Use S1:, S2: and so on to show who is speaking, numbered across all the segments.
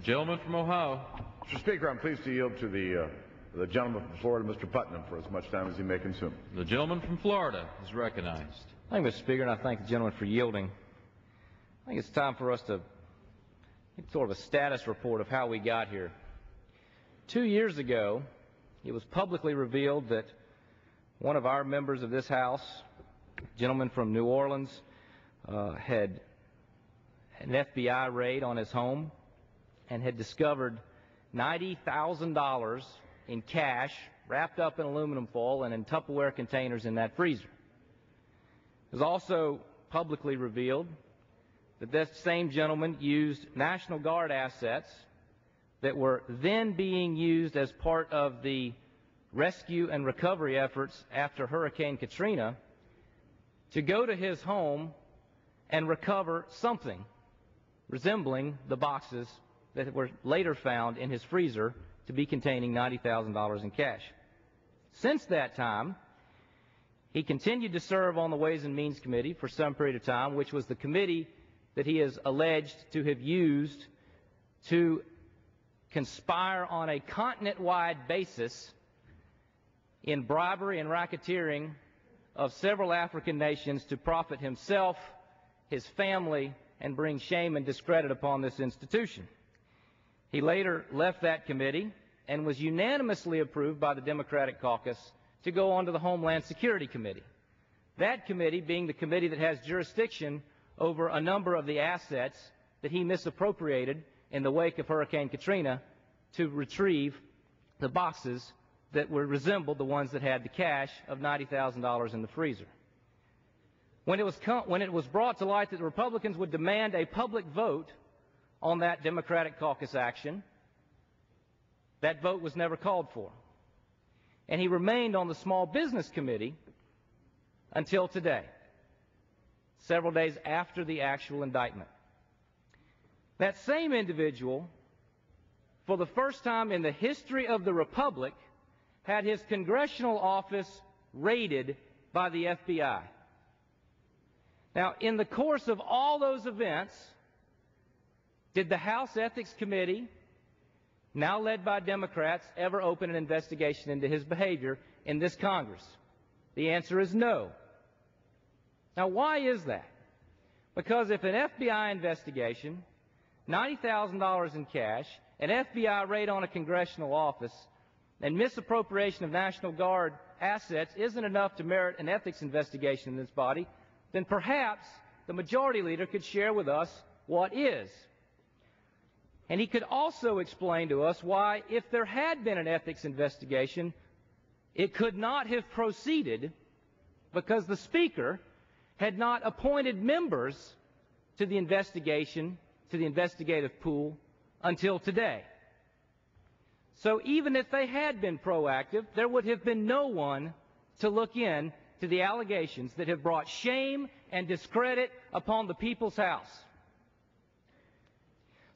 S1: gentleman from Ohio.
S2: Mr. Speaker, I'm pleased to yield to the gentleman from Florida, Mr. Putnam, for as much time as he may consume.
S1: The gentleman from Florida is recognized.
S3: Thank you, Mr. Speaker, and I thank the gentleman for yielding. I think it's time for us to make sort of a status report of how we got here. 2 years ago, it was publicly revealed that one of our members of this House, a gentleman from New Orleans, had an FBI raid on his home and had discovered $90,000 in cash wrapped up in aluminum foil and in Tupperware containers in that freezer. It was also publicly revealed that this same gentleman used National Guard assets that were then being used as part of the rescue and recovery efforts after Hurricane Katrina to go to his home and recover something resembling the boxes that were later found in his freezer to be containing $90,000 in cash. Since that time, he continued to serve on the Ways and Means Committee for some period of time, which was the committee that he is alleged to have used to conspire on a continent-wide basis in bribery and racketeering of several African nations to profit himself, his family, and bring shame and discredit upon this institution. He later left that committee and was unanimously approved by the Democratic caucus to go on to the Homeland Security Committee. That committee being the committee that has jurisdiction over a number of the assets that he misappropriated in the wake of Hurricane Katrina to retrieve the boxes that resembled the ones that had the cash of $90,000 in the freezer. When it was brought to light that the Republicans would demand a public vote on that Democratic caucus action, that vote was never called for. And he remained on the Small Business Committee until today, several days after the actual indictment. That same individual, for the first time in the history of the Republic, had his congressional office raided by the FBI. Now, in the course of all those events, did the House Ethics Committee, now led by Democrats, ever open an investigation into his behavior in this Congress? The answer is no. Now, why is that? Because if an FBI investigation, $90,000 in cash, an FBI raid on a congressional office, and misappropriation of National Guard assets isn't enough to merit an ethics investigation in this body, then perhaps the majority leader could share with us what is. And he could also explain to us why, if there had been an ethics investigation, it could not have proceeded because the Speaker had not appointed members to the investigation, to the investigative pool, until today. So even if they had been proactive, there would have been no one to look in to the allegations that have brought shame and discredit upon the people's house.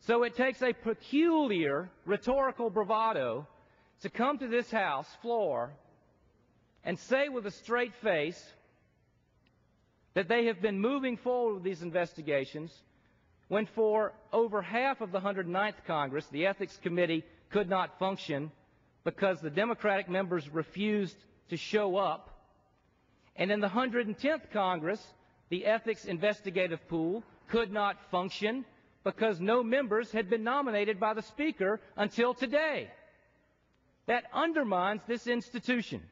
S3: So it takes a peculiar rhetorical bravado to come to this House floor and say with a straight face that they have been moving forward with these investigations when for over half of the 109th Congress, the Ethics Committee could not function because the Democratic members refused to show up. And in the 110th Congress, the Ethics Investigative Pool could not function because no members had been nominated by the Speaker until today. That undermines this institution.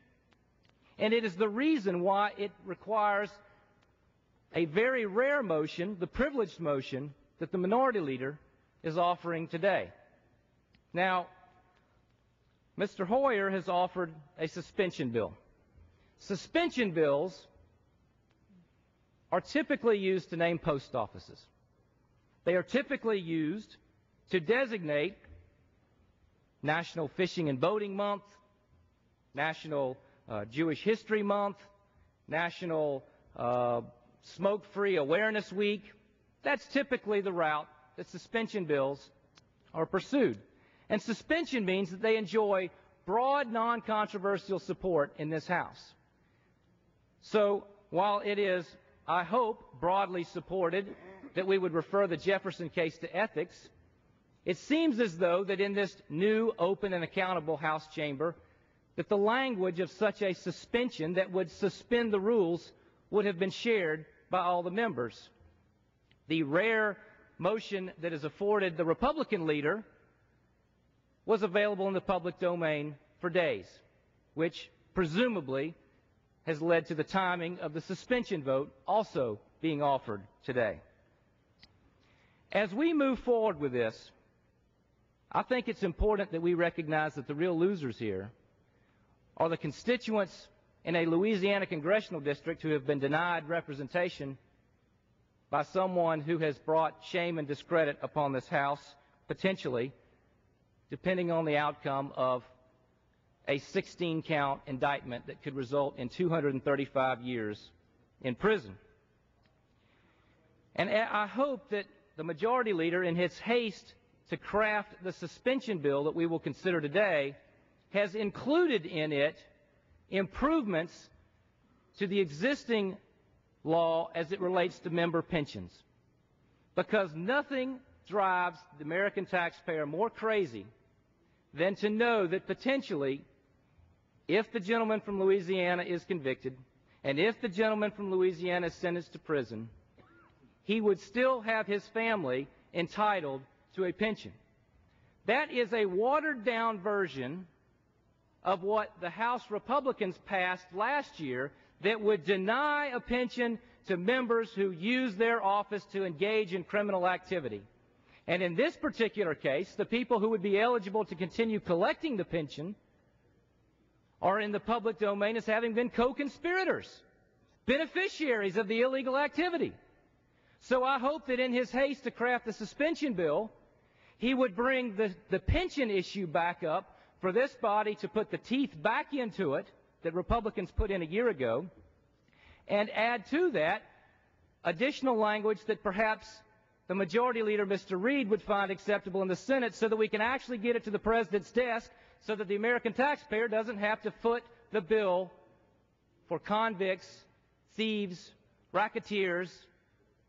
S3: And it is the reason why it requires a very rare motion, the privileged motion, that the minority leader is offering today. Now, Mr. Hoyer has offered a suspension bill. Suspension bills are typically used to name post offices. They are typically used to designate National Fishing and Boating Month, National Jewish History Month, National Smoke-Free Awareness Week. That's typically the route that suspension bills are pursued. And suspension means that they enjoy broad, non-controversial support in this House. So while it is, I hope, broadly supported that we would refer the Jefferson case to ethics, It seems as though that in this new, open, and accountable House chamber, that the language of such a suspension that would suspend the rules would have been shared by all the members. The rare motion that is afforded the Republican leader was available in the public domain for days, which presumably has led to the timing of the suspension vote also being offered today. As we move forward with this, I think it's important that we recognize that the real losers here are the constituents in a Louisiana congressional district who have been denied representation by someone who has brought shame and discredit upon this House, potentially, depending on the outcome of a 16-count indictment that could result in 235 years in prison. And I hope that the majority leader, in his haste to craft the suspension bill that we will consider today, has included in it improvements to the existing law as it relates to member pensions. Because nothing drives the American taxpayer more crazy than to know that potentially, if the gentleman from Louisiana is convicted, and if the gentleman from Louisiana is sentenced to prison, he would still have his family entitled to a pension. That is a watered-down version of what the House Republicans passed last year that would deny a pension to members who use their office to engage in criminal activity. And in this particular case, the people who would be eligible to continue collecting the pension are in the public domain as having been co-conspirators, beneficiaries of the illegal activity. So I hope that in his haste to craft the suspension bill, he would bring the pension issue back up for this body to put the teeth back into it that Republicans put in a year ago, and add to that additional language that perhaps the majority leader, Mr. Reid, would find acceptable in the Senate so that we can actually get it to the President's desk so that the American taxpayer doesn't have to foot the bill for convicts, thieves, racketeers,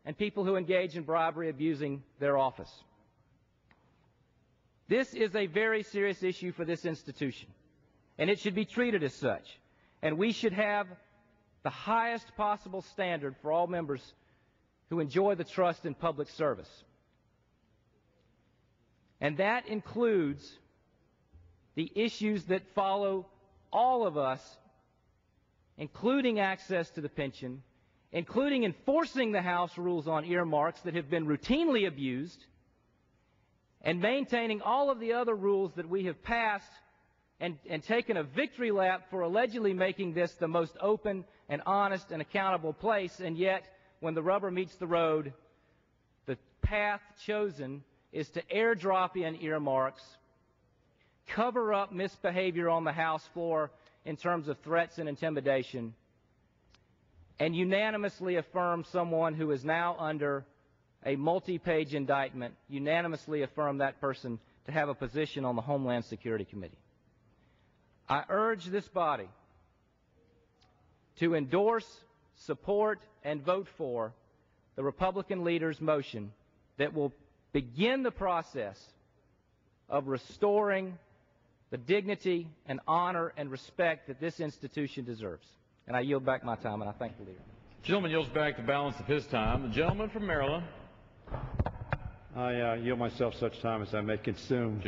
S3: and people who engage in bribery abusing their office. This is a very serious issue for this institution, and it should be treated as such. And we should have the highest possible standard for all members who enjoy the trust in public service. And that includes the issues that follow all of us, including access to the pension, including enforcing the House rules on earmarks that have been routinely abused, and maintaining all of the other rules that we have passed and taken a victory lap for allegedly making this the most open and honest and accountable place, and yet when the rubber meets the road, the path chosen is to airdrop in earmarks, cover up misbehavior on the House floor in terms of threats and intimidation, and unanimously affirm someone who is now under a multi-page indictment, unanimously affirm that person to have a position on the Homeland Security Committee. I urge this body to endorse, support, and vote for the Republican leader's motion that will begin the process of restoring the dignity and honor and respect that this institution deserves. And I yield back my time, and I thank the leader.
S1: The gentleman yields back the balance of his time. The gentleman from Maryland.
S4: I yield myself such time as I may consume.